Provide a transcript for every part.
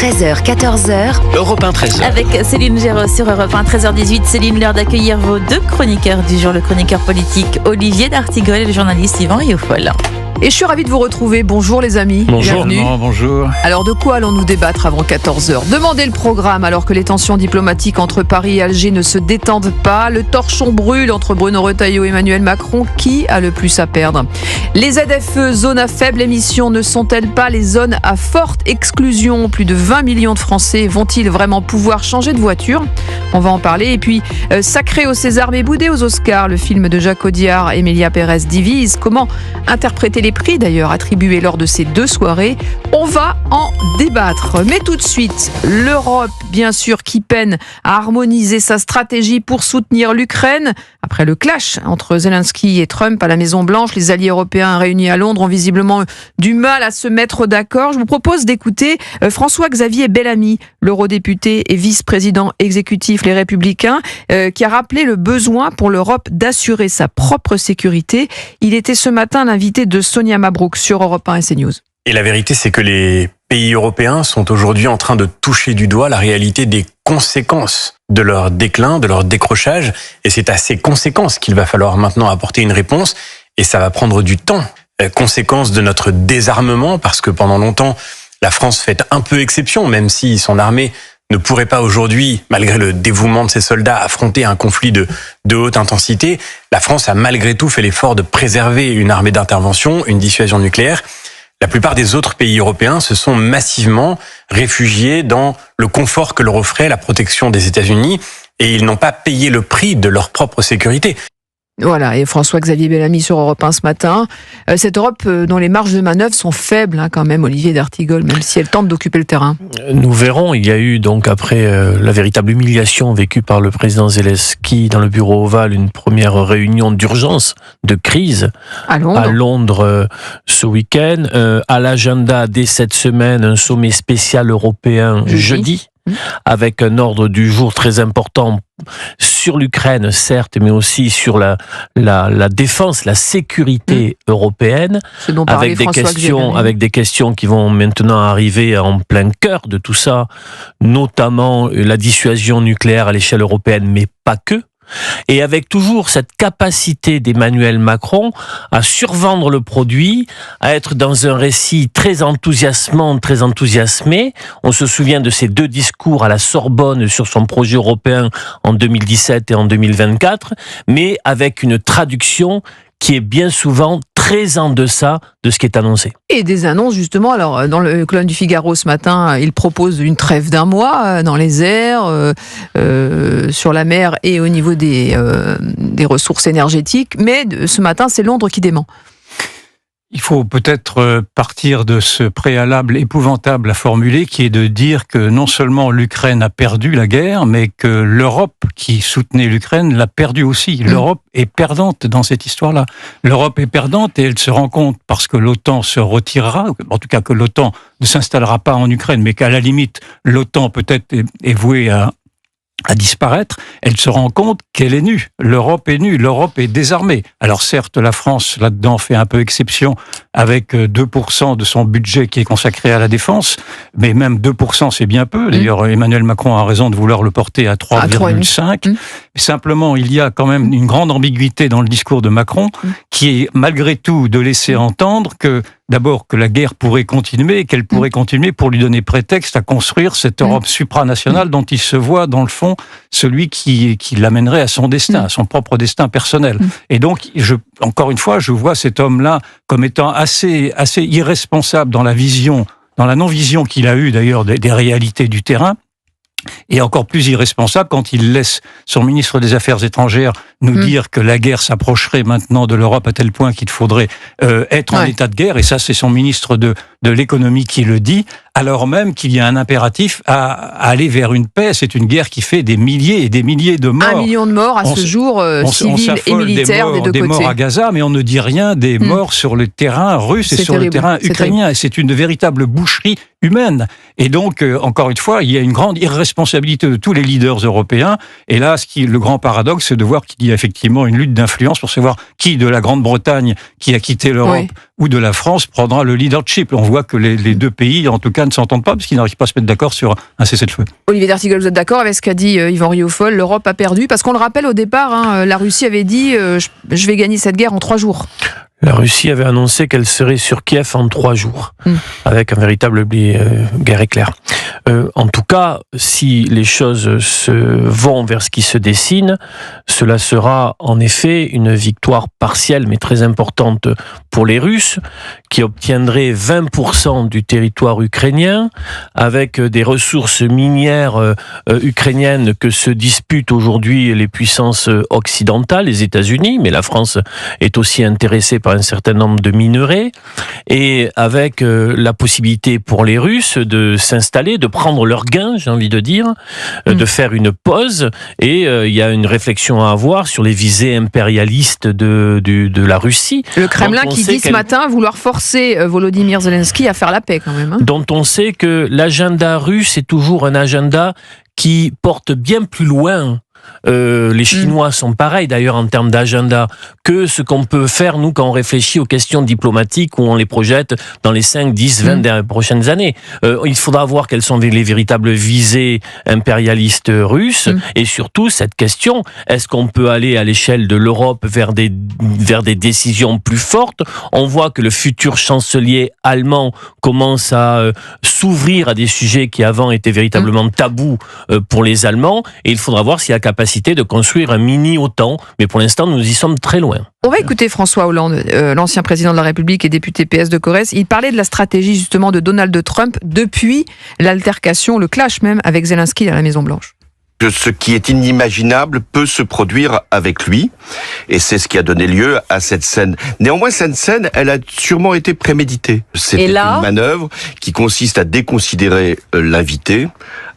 13h, 14h. Europe 1, 13h. Avec Céline Géraud sur Europe 1, 13h18. Céline, l'heure d'accueillir vos deux chroniqueurs du jour. Le chroniqueur politique Olivier d'Artigol et le journaliste Yvan Riofol. Et je suis ravie de vous retrouver. Bonjour les amis. Bonjour. Bienvenue. Bonjour. Alors de quoi allons-nous débattre avant 14h ? Demandez le programme alors que les tensions diplomatiques entre Paris et Alger ne se détendent pas. Le torchon brûle entre Bruno Retailleau et Emmanuel Macron. Qui a le plus à perdre ? Les ZFE, zones à faible émission, ne sont-elles pas les zones à forte exclusion ? Plus de 20 millions de Français vont-ils vraiment pouvoir changer de voiture ? On va en parler. Et puis, sacré au César mais boudé aux Oscars, le film de Jacques Audiard, Emilia Pérez divise. Comment interpréter les prix d'ailleurs attribués lors de ces deux soirées? On va en débattre. Mais tout de suite, l'Europe, bien sûr, qui peine à harmoniser sa stratégie pour soutenir l'Ukraine. Après le clash entre Zelensky et Trump à la Maison-Blanche, les alliés européens réunis à Londres ont visiblement du mal à se mettre d'accord. Je vous propose d'écouter François-Xavier Bellamy, l'eurodéputé et vice-président exécutif Les Républicains, qui a rappelé le besoin pour l'Europe d'assurer sa propre sécurité. Il était ce matin l'invité de Sonia Mabrouk sur Europe 1 et CNews. Et la vérité, c'est que les pays européens sont aujourd'hui en train de toucher du doigt la réalité des conséquences de leur déclin, de leur décrochage. Et c'est à ces conséquences qu'il va falloir maintenant apporter une réponse. Et ça va prendre du temps. Conséquence de notre désarmement, parce que pendant longtemps, la France fait un peu exception, même si son armée ne pourrait pas aujourd'hui, malgré le dévouement de ses soldats, affronter un conflit de haute intensité. La France a malgré tout fait l'effort de préserver une armée d'intervention, une dissuasion nucléaire. La plupart des autres pays européens se sont massivement réfugiés dans le confort que leur offrait la protection des États-Unis et ils n'ont pas payé le prix de leur propre sécurité. Voilà, et François-Xavier Bellamy sur Europe 1 ce matin. Cette Europe dont les marges de manœuvre sont faibles quand même, Olivier d'Artigol, même si elle tente d'occuper le terrain. Nous verrons, il y a eu donc après la véritable humiliation vécue par le président Zelensky dans le bureau ovale, une première réunion d'urgence, de crise à Londres ce week-end. À l'agenda dès cette semaine, un sommet spécial européen jeudi. Avec un ordre du jour très important sur l'Ukraine, certes, mais aussi sur la défense, la sécurité européenne, avec des questions qui vont maintenant arriver en plein cœur de tout ça, notamment la dissuasion nucléaire à l'échelle européenne, mais pas que. Et avec toujours cette capacité d'Emmanuel Macron à survendre le produit, à être dans un récit très enthousiasmant, très enthousiasmé. On se souvient de ses deux discours à la Sorbonne sur son projet européen en 2017 et en 2024, mais avec une traduction qui est bien souvent très en deçà de ce qui est annoncé. Et des annonces justement, alors dans le colonne du Figaro ce matin, il propose une trêve d'un mois dans les airs, sur la mer et au niveau des ressources énergétiques, mais ce matin c'est Londres qui dément. Il faut peut-être partir de ce préalable épouvantable à formuler qui est de dire que non seulement l'Ukraine a perdu la guerre, mais que l'Europe qui soutenait l'Ukraine l'a perdue aussi. L'Europe est perdante dans cette histoire-là. L'Europe est perdante et elle se rend compte parce que l'OTAN se retirera, en tout cas que l'OTAN ne s'installera pas en Ukraine, mais qu'à la limite l'OTAN peut-être est vouée à disparaître, elle se rend compte qu'elle est nue. L'Europe est nue, l'Europe est désarmée. Alors certes, la France, là-dedans, fait un peu exception avec 2% de son budget qui est consacré à la défense, mais même 2%, c'est bien peu. D'ailleurs, Emmanuel Macron a raison de vouloir le porter à 3,5. Simplement, il y a quand même une grande ambiguïté dans le discours de Macron, qui est malgré tout de laisser entendre que d'abord que la guerre pourrait continuer et qu'elle pourrait continuer pour lui donner prétexte à construire cette Europe supranationale dont il se voit dans le fond celui qui l'amènerait à son destin, à son propre destin personnel. Et donc, encore une fois, je vois cet homme-là comme étant assez irresponsable dans la vision, dans la non-vision qu'il a eue d'ailleurs des réalités du terrain. Et encore plus irresponsable quand il laisse son ministre des Affaires étrangères nous dire que la guerre s'approcherait maintenant de l'Europe à tel point qu'il faudrait être en état de guerre. Et ça, c'est son ministre de l'économie qui le dit, alors même qu'il y a un impératif à aller vers une paix. C'est une guerre qui fait des milliers et des milliers de morts. 1 million de morts à ce jour, civils et militaires des deux côtés. Des morts à Gaza, mais on ne dit rien des morts sur le terrain russe et sur le terrain ukrainien. Et c'est une véritable boucherie humaine. Et donc, encore une fois, il y a une grande irresponsabilité de tous les leaders européens. Et là, le grand paradoxe, c'est de voir qu'il y a effectivement une lutte d'influence pour savoir qui de la Grande-Bretagne, qui a quitté l'Europe, ou de la France prendra le leadership. On voit que les deux pays, en tout cas, ne s'entendent pas parce qu'ils n'arrivent pas à se mettre d'accord sur un cessez-le-feu. Olivier d'Artigol, vous êtes d'accord avec ce qu'a dit Yvan Rioufol? L'Europe a perdu, parce qu'on le rappelle au départ, la Russie avait dit je vais gagner cette guerre en 3 jours. La Russie avait annoncé qu'elle serait sur Kiev en 3 jours, avec un véritable guerre éclair. En tout cas, si les choses se vont vers ce qui se dessine, cela sera en effet une victoire partielle, mais très importante pour les Russes, qui obtiendraient 20% du territoire ukrainien, avec des ressources minières ukrainiennes que se disputent aujourd'hui les puissances occidentales, les États-Unis, mais la France est aussi intéressée par un certain nombre de minerais, et avec la possibilité pour les Russes de s'installer, de prendre leur gain, j'ai envie de dire, de faire une pause, et il y a une réflexion à avoir sur les visées impérialistes de la Russie. Le Kremlin qui dit ce matin vouloir forcer Volodymyr Zelensky à faire la paix quand même. Dont on sait que l'agenda russe est toujours un agenda qui porte bien plus loin. Les Chinois sont pareils d'ailleurs en termes d'agenda que ce qu'on peut faire nous quand on réfléchit aux questions diplomatiques où on les projette dans les 5, 10, 20 prochaines années. Il faudra voir quelles sont les véritables visées impérialistes russes et surtout cette question, est-ce qu'on peut aller à l'échelle de l'Europe vers des décisions plus fortes? On voit que le futur chancelier allemand commence à s'ouvrir à des sujets qui avant étaient véritablement tabous pour les Allemands, et il faudra voir s'il y a capacité de construire un mini-OTAN, mais pour l'instant nous y sommes très loin. On va écouter François Hollande, l'ancien président de la République et député PS de Corrèze. Il parlait de la stratégie justement de Donald Trump depuis l'altercation, le clash même avec Zelensky à la Maison-Blanche. Ce qui est inimaginable peut se produire avec lui, et c'est ce qui a donné lieu à cette scène. Néanmoins, cette scène, elle a sûrement été préméditée. C'était une manœuvre qui consiste à déconsidérer l'invité,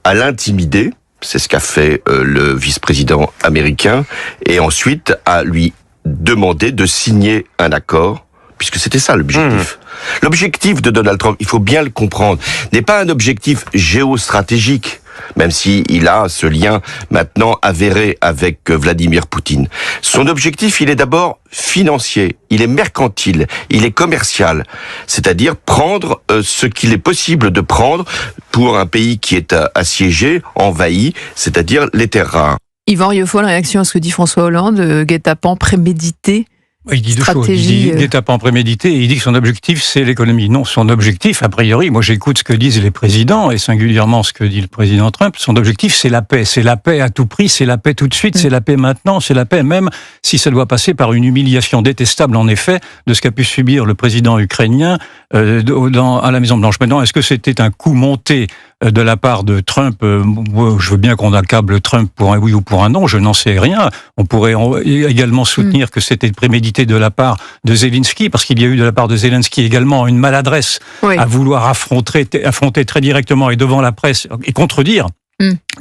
à l'intimider, c'est ce qu'a fait le vice-président américain, et ensuite à lui demander de signer un accord, puisque c'était ça l'objectif. L'objectif de Donald Trump, il faut bien le comprendre, n'est pas un objectif géostratégique, même s'il a ce lien maintenant avéré avec Vladimir Poutine. Son objectif, il est d'abord financier, il est mercantile, il est commercial, c'est-à-dire prendre ce qu'il est possible de prendre pour un pays qui est assiégé, envahi, c'est-à-dire les terres rares. Yvan Rioufol, réaction à ce que dit François Hollande, guet-apens prémédité. Il dit deux choses. Il dit guet-apens prémédité et il dit que son objectif, c'est l'économie. Non, son objectif, a priori, moi j'écoute ce que disent les présidents et singulièrement ce que dit le président Trump, son objectif, c'est la paix. C'est la paix à tout prix, c'est la paix tout de suite, c'est la paix maintenant, c'est la paix même si ça doit passer par une humiliation détestable, en effet, de ce qu'a pu subir le président ukrainien à la Maison-Blanche. Maintenant, est-ce que c'était un coup monté de la part de Trump? Je veux bien qu'on accable Trump pour un oui ou pour un non, je n'en sais rien. On pourrait également soutenir que c'était prémédité de la part de Zelensky, parce qu'il y a eu de la part de Zelensky également une maladresse à vouloir affronter très directement et devant la presse, et contredire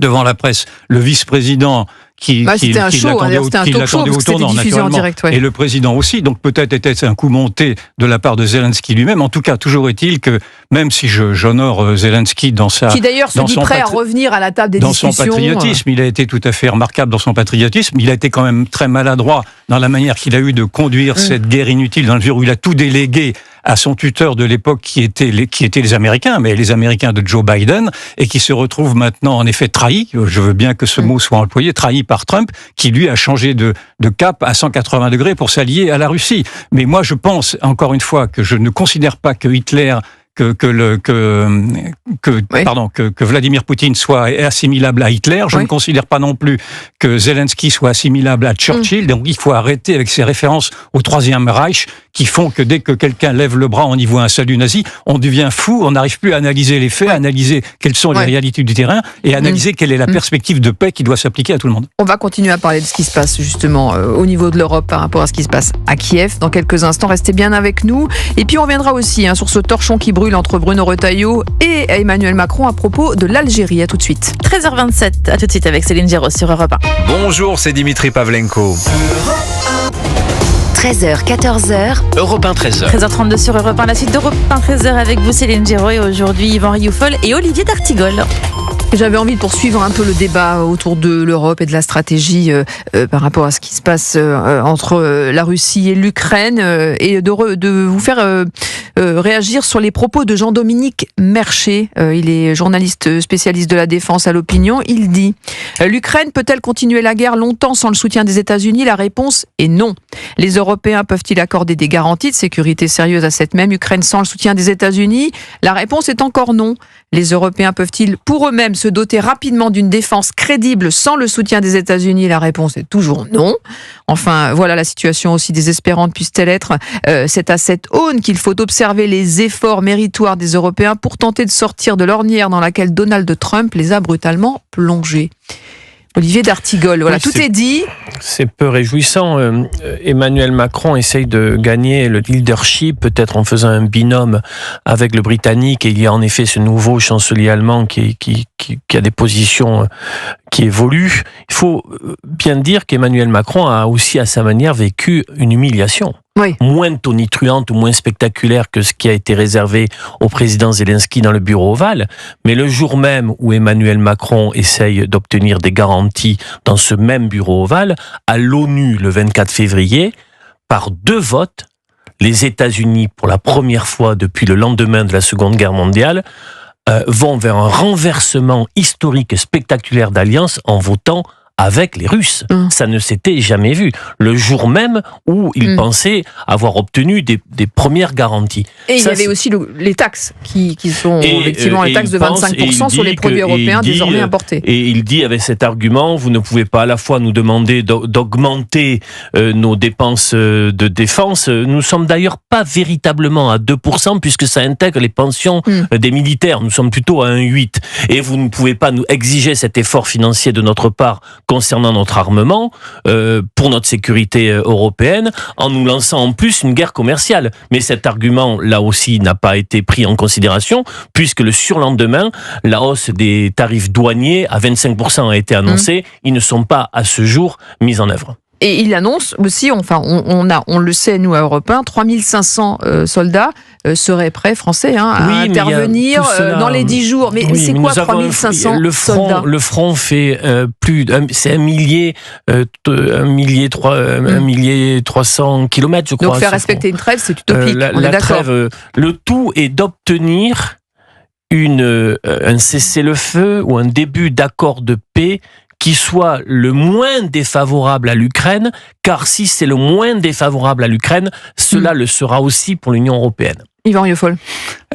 devant la presse le vice-président qui l'attendait au tournant, naturellement, et le président aussi. Donc peut-être était-ce un coup monté de la part de Zelensky lui-même. En tout cas, toujours est-il que, même si j'honore Zelensky dans sa... Qui d'ailleurs se dit prêt à revenir à la table des discussions. Dans son patriotisme, il a été tout à fait remarquable dans son patriotisme. Il a été quand même très maladroit dans la manière qu'il a eu de conduire cette guerre inutile, dans le mesure où il a tout délégué à son tuteur de l'époque qui étaient les Américains, mais les Américains de Joe Biden, et qui se retrouvent maintenant en effet trahis, je veux bien que ce mot soit employé, trahis par Trump, qui lui a changé de cap à 180 degrés pour s'allier à la Russie. Mais moi je pense, encore une fois, que je ne considère pas que Hitler... que Vladimir Poutine soit assimilable à Hitler. Je ne considère pas non plus que Zelensky soit assimilable à Churchill. Donc il faut arrêter avec ces références au Troisième Reich qui font que dès que quelqu'un lève le bras, on y voit un salut nazi, on devient fou, on n'arrive plus à analyser les faits, à analyser quelles sont les réalités du terrain et analyser quelle est la perspective de paix qui doit s'appliquer à tout le monde. On va continuer à parler de ce qui se passe justement au niveau de l'Europe par rapport à ce qui se passe à Kiev dans quelques instants. Restez bien avec nous. Et puis on reviendra aussi sur ce torchon qui brûle entre Bruno Retailleau et Emmanuel Macron à propos de l'Algérie. À tout de suite. 13h27, à tout de suite avec Céline Géraud sur Europe 1. Bonjour, c'est Dimitri Pavlenko. 13h, 14h. Europe 1, 13h. 13h32 sur Europe 1, la suite d'Europe 1, 13h avec vous Céline Géraud et aujourd'hui Yvan Rioufol et Olivier d'Artigol. J'avais envie de poursuivre un peu le débat autour de l'Europe et de la stratégie par rapport à ce qui se passe entre la Russie et l'Ukraine et de vous faire réagir sur les propos de Jean-Dominique Merchet. Il est journaliste spécialiste de la défense à l'opinion. Il dit « L'Ukraine peut-elle continuer la guerre longtemps sans le soutien des États-Unis ? La réponse est non. Les Européens peuvent-ils accorder des garanties de sécurité sérieuses à cette même Ukraine sans le soutien des États-Unis ? La réponse est encore non. Les Européens peuvent-ils pour eux-mêmes se doter rapidement d'une défense crédible sans le soutien des États-Unis ? La réponse est toujours non. Enfin, voilà la situation aussi désespérante puisse-t-elle être. C'est à cette aune qu'il faut observer les efforts méritoires des Européens pour tenter de sortir de l'ornière dans laquelle Donald Trump les a brutalement plongés. Olivier d'Artigol, voilà, oui, tout est dit. C'est peu réjouissant. Emmanuel Macron essaye de gagner le leadership, peut-être en faisant un binôme avec le Britannique. Et il y a en effet ce nouveau chancelier allemand qui a des positions qui évoluent. Il faut bien dire qu'Emmanuel Macron a aussi à sa manière vécu une humiliation. Oui. Moins tonitruante ou moins spectaculaire que ce qui a été réservé au président Zelensky dans le bureau ovale. Mais le jour même où Emmanuel Macron essaye d'obtenir des garanties dans ce même bureau ovale, à l'ONU le 24 février, par 2 votes, les États-Unis, pour la première fois depuis le lendemain de la Seconde Guerre mondiale, vont vers un renversement historique et spectaculaire d'alliance en votant avec les Russes. Ça ne s'était jamais vu. Le jour même où ils pensaient avoir obtenu des premières garanties. Et il y avait aussi les taxes qui sont effectivement les taxes de 25% sur les produits européens désormais importés. Et il dit avec cet argument, vous ne pouvez pas à la fois nous demander d'augmenter nos dépenses de défense. Nous sommes d'ailleurs pas véritablement à 2% puisque ça intègre les pensions des militaires. Nous sommes plutôt à 1,8%. Et vous ne pouvez pas nous exiger cet effort financier de notre part concernant notre armement, pour notre sécurité européenne, en nous lançant en plus une guerre commerciale. Mais cet argument, là aussi, n'a pas été pris en considération, puisque le surlendemain, la hausse des tarifs douaniers à 25% a été annoncée. Ils ne sont pas, à ce jour, mis en œuvre. Et il annonce aussi, enfin, on le sait, nous, à Europe 1, 3500 soldats seraient prêts, français, à intervenir dans les 10 jours. Mais c'est quoi 3500 soldats ? Le front fait c'est 1 millier 300 kilomètres, je crois. Donc faire respecter une trêve, c'est utopique, on est d'accord. Trêve, le tout est d'obtenir un cessez-le-feu ou un début d'accord de paix qui soit le moins défavorable à l'Ukraine, car si c'est le moins défavorable à l'Ukraine, cela le sera aussi pour l'Union européenne. Yvan Rieufol.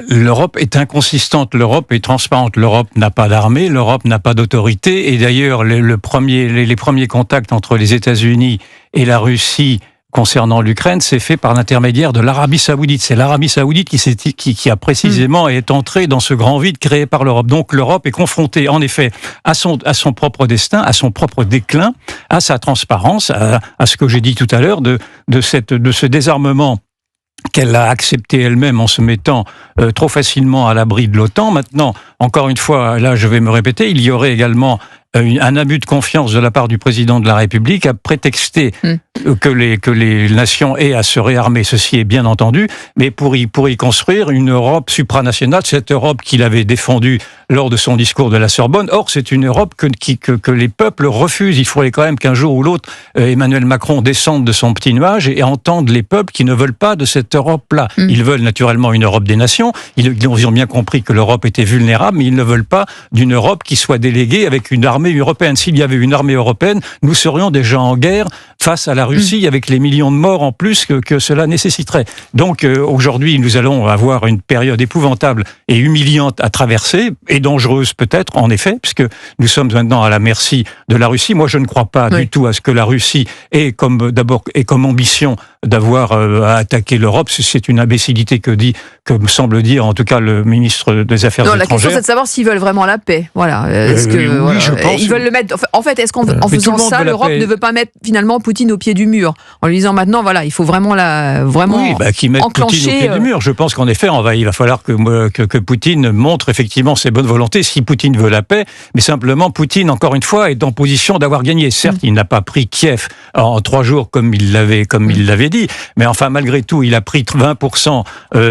L'Europe est inconsistante, l'Europe est transparente, l'Europe n'a pas d'armée, l'Europe n'a pas d'autorité, et d'ailleurs les premiers contacts entre les États-Unis et la Russie concernant l'Ukraine, c'est fait par l'intermédiaire de l'Arabie Saoudite. C'est l'Arabie Saoudite qui a précisément est entrée dans ce grand vide créé par l'Europe. Donc l'Europe est confrontée, en effet, à son propre destin, à son propre déclin, à sa transparence, à ce que j'ai dit tout à l'heure, de ce désarmement qu'elle a accepté elle-même en se mettant trop facilement à l'abri de l'OTAN. Maintenant, encore une fois, là je vais me répéter, il y aurait également un abus de confiance de la part du président de la République à prétexter que les nations aient à se réarmer. Ceci est bien entendu, mais pour y construire une Europe supranationale, cette Europe qu'il avait défendue lors de son discours de la Sorbonne. Or, c'est une Europe que les peuples refusent. Il faudrait quand même qu'un jour ou l'autre, Emmanuel Macron descende de son petit nuage et entende les peuples qui ne veulent pas de cette Europe-là. Ils veulent naturellement une Europe des nations. Ils ont bien compris que l'Europe était vulnérable, mais ils ne veulent pas d'une Europe qui soit déléguée avec une armée européenne. S'il y avait une armée européenne, nous serions déjà en guerre face à la Russie avec les millions de morts en plus que cela nécessiterait. Donc aujourd'hui, nous allons avoir une période épouvantable et humiliante à traverser, et dangereuse peut-être, en effet, puisque nous sommes maintenant à la merci de la Russie. Moi, je ne crois pas du tout à ce que la Russie ait comme ambition d'avoir à attaquer l'Europe. C'est une imbécilité que me semble dire en tout cas le ministre des Affaires étrangères. La question c'est de savoir s'ils veulent vraiment la paix. Voilà. Est-ce que oui, je pense. Ils veulent le mettre. En fait, est-ce qu'en faisant ça, l'Europe ne veut pas mettre finalement Poutine au pied du mur en lui disant maintenant, voilà, il faut vraiment qu'ils mettent Poutine au pied du mur. Je pense qu'en effet, il va falloir que Poutine montre effectivement ses bonnes volontés si Poutine veut la paix. Mais simplement, Poutine, encore une fois, est en position d'avoir gagné. Certes, il n'a pas pris Kiev en 3 jours comme il l'avait dit. dit. Mais enfin, malgré tout, il a pris 20%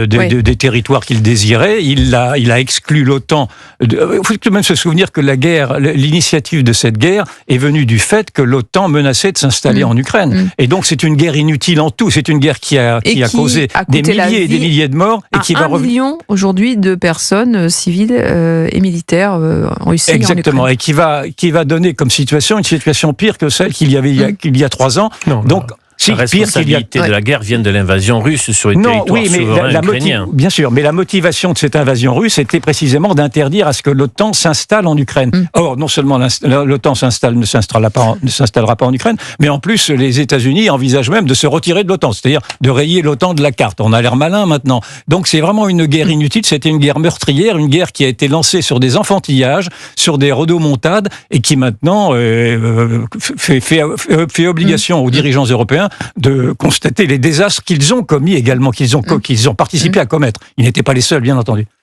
des territoires qu'il désirait. Il a exclu l'OTAN. Il faut tout de même se souvenir que l'initiative de cette guerre est venue du fait que l'OTAN menaçait de s'installer en Ukraine. Et donc, c'est une guerre inutile en tout. C'est une guerre qui a causé des milliers et des milliers de morts. Et qui va 1 million aujourd'hui de personnes civiles et militaires en Russie. Exactement. Et qui va donner comme situation une situation pire que celle qu'il y avait il y a 3 ans. Donc, la responsabilité de la guerre vient de l'invasion russe sur les territoires souverains ukrainiens. Bien sûr, mais la motivation de cette invasion russe était précisément d'interdire à ce que l'OTAN s'installe en Ukraine. Or, non seulement l'OTAN ne s'installera pas en Ukraine, mais en plus, les États-Unis envisagent même de se retirer de l'OTAN, c'est-à-dire de rayer l'OTAN de la carte. On a l'air malin maintenant. Donc, c'est vraiment une guerre inutile. C'était une guerre meurtrière, une guerre qui a été lancée sur des enfantillages, sur des rodomontades, et qui maintenant fait obligation aux dirigeants européens de constater les désastres qu'ils ont commis également, qu'ils ont participé à commettre. Ils n'étaient pas les seuls, bien entendu.